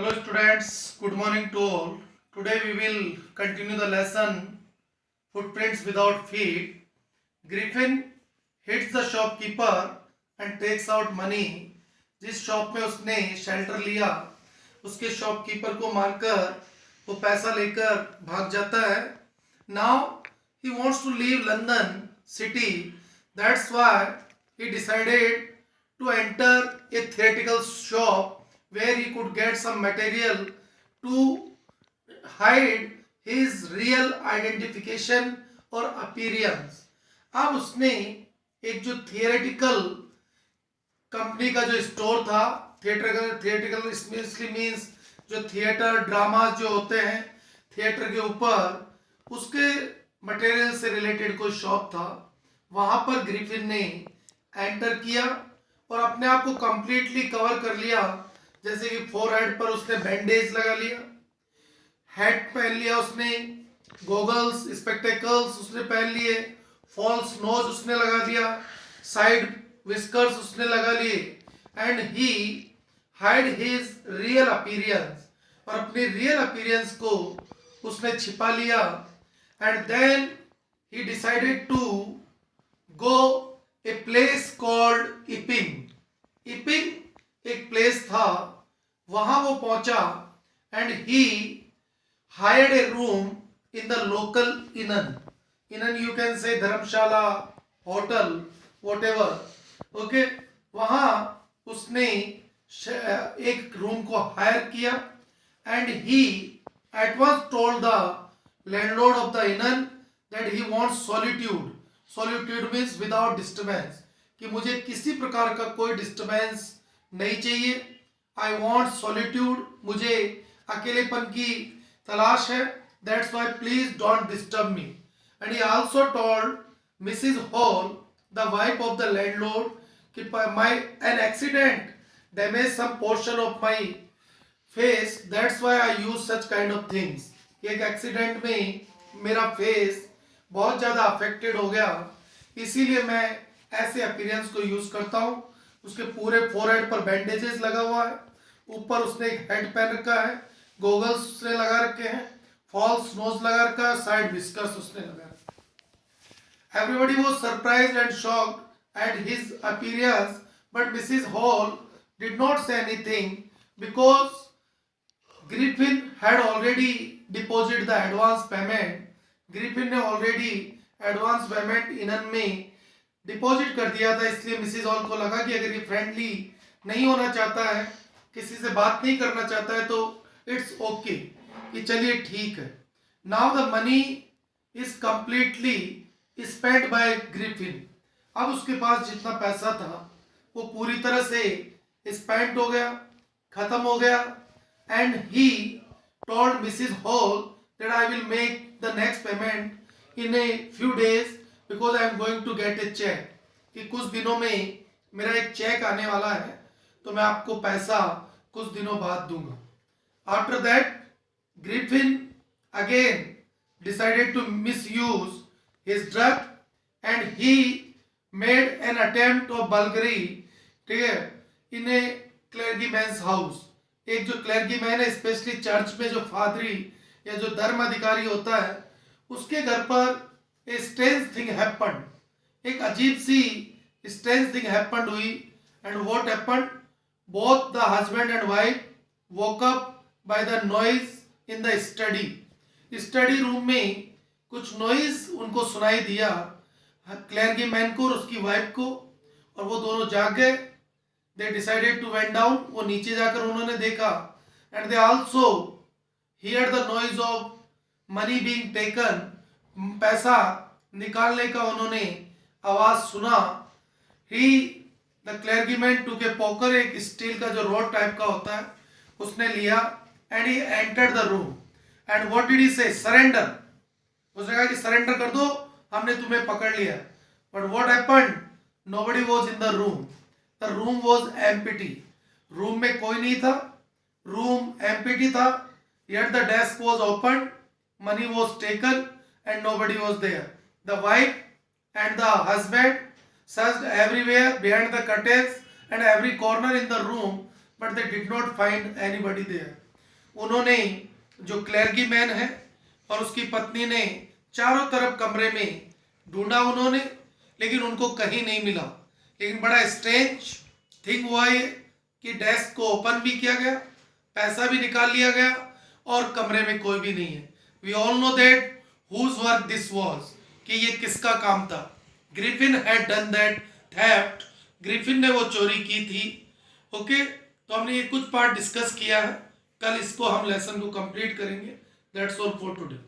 Hello students, good morning to all. Today we will continue the lesson Footprints Without Feet. Griffin hits the shopkeeper and takes out money. जिस shop में उसने shelter लिया उसके shopkeeper को मारकर वो पैसा लेकर भाग जाता है. Now he wants to leave London city. That's why he decided to enter a theatrical shop where he could get some material to hide his real identification or appearance. अब उसने एक जो थियोरेटिकल कंपनी का जो store था, theatrical इसमें means जो theatre drama जो होते हैं थिएटर के ऊपर उसके मटेरियल से रिलेटेड कोई शॉप था, वहां पर ग्रिफिन ने एंटर किया और अपने आप को कंप्लीटली कवर कर लिया. जैसे कि फोरहेड पर उसने बैंडेज लगा लिया, हेड पहन लिया उसने, गॉगल्स स्पेक्टेकल्स उसने पहन लिए, फॉल्स नोज उसने लगा दिया, साइड विस्कर्स उसने लगा लिए and he hide his real appearance, और अपने रियल अपीयरेंस को उसने छिपा लिया. And then he decided to go a place called Iping. Iping एक प्लेस था, वहां वो पहुंचा and he hired a room in the local inn. Inn you can say dharamshala, hotel, whatever. Okay, वहां उसने एक रूम को हायर किया and he at once told the landlord of the inn that he wants solitude. Solitude means without disturbance, कि मुझे किसी प्रकार का कोई डिस्टर्बेंस नहीं चाहिए. आई वॉन्ट सॉलिट्यूड, मुझे अकेलेपन की तलाश है. That's why please don't disturb me. And he also told Mrs Hall the wife of the landlord कि my an accident damage some portion of my face, that's why I use such kind of things. एक accident में मेरा face बहुत ज़्यादा affected हो गया, इसीलिए मैं ऐसे अपीयरेंस को यूज करता हूँ. उसके पूरे फोरहेड पर बैंडेजेस लगा हुआ है, ऊपर उसने एक हेड पहन रखा है, गॉगल्स उसने लगा रखे हैं, फॉल्स नोज लगा रखा है, साइड विस्कर्स उसने लगा रखा है. Everybody was surprised and shocked at his appearance, but Mrs hall did not say anything because Griffin had already deposit the advance payment. Griffin ने ऑलरेडी एडवांस पेमेंट इनन में deposit कर दिया था, इसलिए मिसेस हॉल को लगा कि अगर ये फ्रेंडली नहीं होना चाहता है, किसी से बात नहीं करना चाहता है, तो इट्स ओके, कि चलिए ठीक है. Now the money is completely spent by Griffin. अब उसके पास जितना पैसा था वो पूरी तरह से स्पेंट हो गया, खत्म हो गया. And he told Mrs Hall that I will make the next payment in a few days because I am going to get a cheque, कि कुछ दिनों में मेरा एक चेक आने वाला है, तो मैं आपको पैसा कुछ दिनों बाद दूंगा. After that Griffin again decided to misuse his drug and he made an attempt of burglary, ठीक है, in a clergyman's house. एक जो क्लर्गी मैन है, स्पेशली चर्च में जो फादरी या जो धर्म अधिकारी होता है, उसके घर पर a strange thing happened. एक अजीब सी strange thing happened हुई. and what happened? Both the husband and wife woke up by the noise in the study. Study room में कुछ नॉइज उनको सुनाई दिया, क्लर्गी मैन को और उसकी वाइफ को, और वो दोनों जाग गए. They decided to went down, वो नीचे जाकर उन्होंने देखा. And they also hear the noise of money being taken. पैसा निकालने का उन्होंने आवाज सुना. ही द क्लर्गीमैन टूक ए पोकर, एक स्टील का जो रॉड टाइप का होता है उसने लिया. And he entered the room and what did he से? सरेंडर. उसने कहा कि सरेंडर कर दो, हमने तुम्हें पकड़ लिया. But what happened? Nobody was in the room. The room was empty. Room में कोई नहीं था, रूम एम्प्टी था. Yet the desk was open, money was taken and nobody was there. The wife and the husband searched everywhere behind the curtains and every corner in the room, but they did not find anybody there. उन्होंने जो clergyman है और उसकी पत्नी ने चारों तरफ कमरे में ढूंढा उन्होंने, लेकिन उनको कहीं नहीं मिला। लेकिन बड़ा स्ट्रेंज थिंग हुआ ये कि डेस्क को ओपन भी किया गया, पैसा भी निकाल लिया गया और कमरे में कोई भी नहीं है। We all know that whose work this was, कि ये किसका काम था। Griffin had done that theft, Griffin ने वो चोरी की थी। ओके, तो हमने ये कुछ पार्ट डिस्कस किया है, कल इसको हम लेसन को कंप्लीट करेंगे। That's all for today.